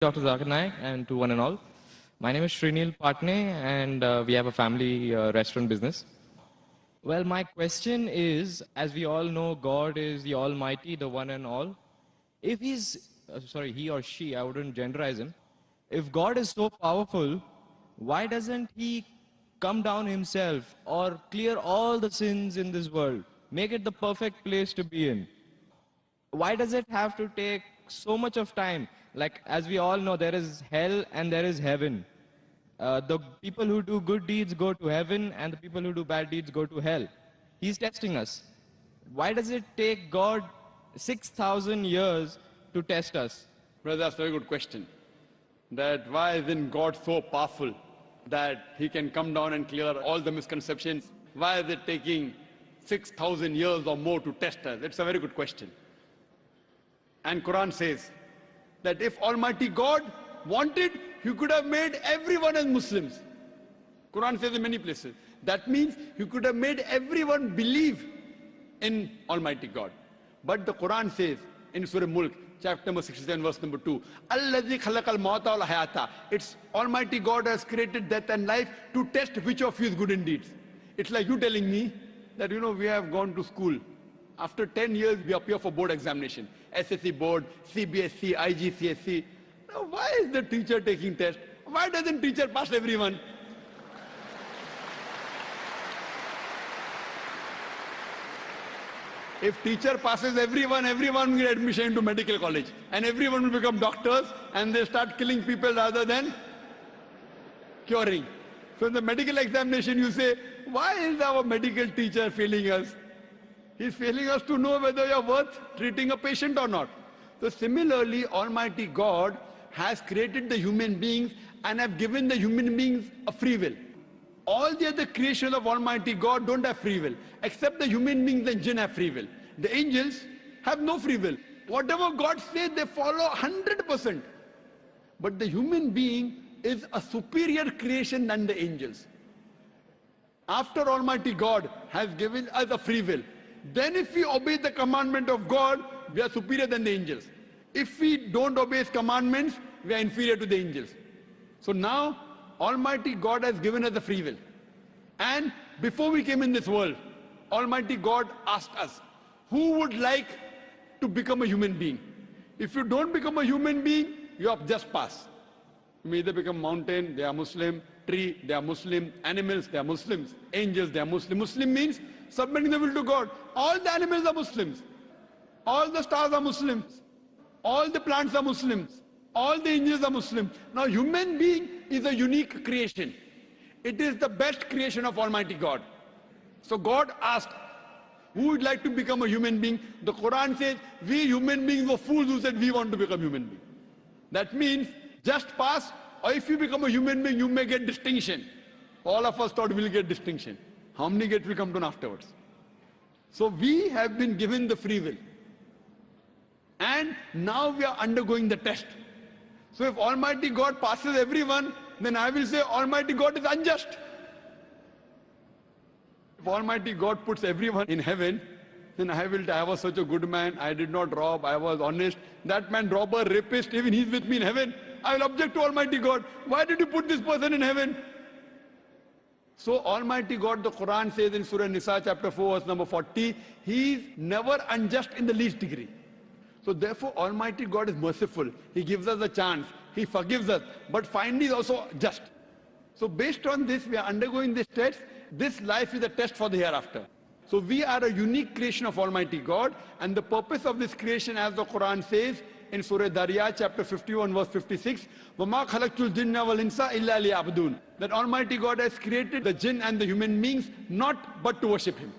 Dr. Zakir Naik, and to one and all. My name is Srinil Patne, and we have a family restaurant business. Well, my question is, as we all know, God is the Almighty, the one and all. If he or she, I wouldn't genderize him. If God is so powerful, why doesn't he come down himself or clear all the sins in this world? Make it the perfect place to be in. Why does it have to take so much of time? Like, as we all know, there is hell and there is heaven. The people who do good deeds go to heaven, and the people who do bad deeds go to hell. He's testing us. Why does it take God 6,000 years to test us? Well, that's a very good question. That why isn't God so powerful that he can come down and clear all the misconceptions? Why is it taking 6,000 years or more to test us? It's a very good question. And Quran says that if Almighty God wanted, he could have made everyone as Muslims. Quran says in many places. That means he could have made everyone believe in Almighty God. But the Quran says in Surah Mulk, chapter number 67, verse number 2, Alladhi khalaqal mawta wal hayata. It's Almighty God has created death and life to test which of you is good in deeds. It's like you telling me that, we have gone to school. After 10 years, we appear for board examination. SSC board, CBSC, IGCSE. Now, why is the teacher taking test? Why doesn't teacher pass everyone? If teacher passes everyone, everyone will get admission into medical college. And everyone will become doctors and they start killing people rather than curing. So in the medical examination, you say, why is our medical teacher failing us? He's failing us to know whether you're worth treating a patient or not. So similarly, Almighty God has created the human beings and have given the human beings a free will. All the other creations of Almighty God don't have free will, except the human beings and jinn have free will. The angels have no free will. Whatever God says, they follow 100%. But the human being is a superior creation than the angels. After Almighty God has given us a free will, then if we obey the commandment of God, we are superior than the angels. If we don't obey his commandments, we are inferior to the angels. So now, Almighty God has given us the free will. And before we came in this world, Almighty God asked us, who would like to become a human being? If you don't become a human being, you have just passed. You may either become mountain, they are Muslim, tree, they are Muslim, animals, they are Muslims, angels, they are Muslim. Muslim means submitting the will to God. All the animals are Muslims. All the stars are Muslims. All the plants are Muslims. All the angels are Muslims. Now, human being is a unique creation. It is the best creation of Almighty God. So God asked, who would like to become a human being? The Quran says, we human beings were fools who said we want to become human beings. That means just pass, or if you become a human being, you may get distinction. All of us thought we'll get distinction. How many get will come to afterwards? So we have been given the free will. And now we are undergoing the test. So if Almighty God passes everyone, then I will say Almighty God is unjust. If Almighty God puts everyone in heaven, then I was such a good man, I did not rob, I was honest. That man, robber, rapist, even he's with me in heaven. I will object to Almighty God. Why did you put this person in heaven? So Almighty God, the Quran says in Surah Nisa chapter 4 verse number 40, he is never unjust in the least degree. So therefore Almighty God is merciful. He gives us a chance. He forgives us. But finally is also just. So based on this, we are undergoing this test. This life is a test for the hereafter. So we are a unique creation of Almighty God. And the purpose of this creation, as the Quran says in Surah Dariyat chapter 51 verse 56, وَمَا خَلَقْتُ الْجِنَّ وَالْإِنسَ إِلَّا لِيَعْبُدُونَ. That Almighty God has created the jinn and the human beings not but to worship him.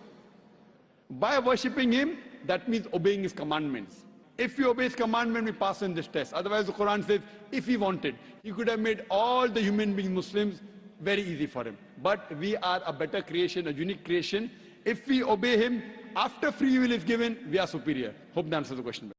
By worshipping him, that means obeying his commandments. If we obey his commandment, we pass in this test. Otherwise, the Quran says, if he wanted, he could have made all the human beings Muslims very easy for him. But we are a better creation, a unique creation. If we obey him, after free will is given, we are superior. Hope that answers the question.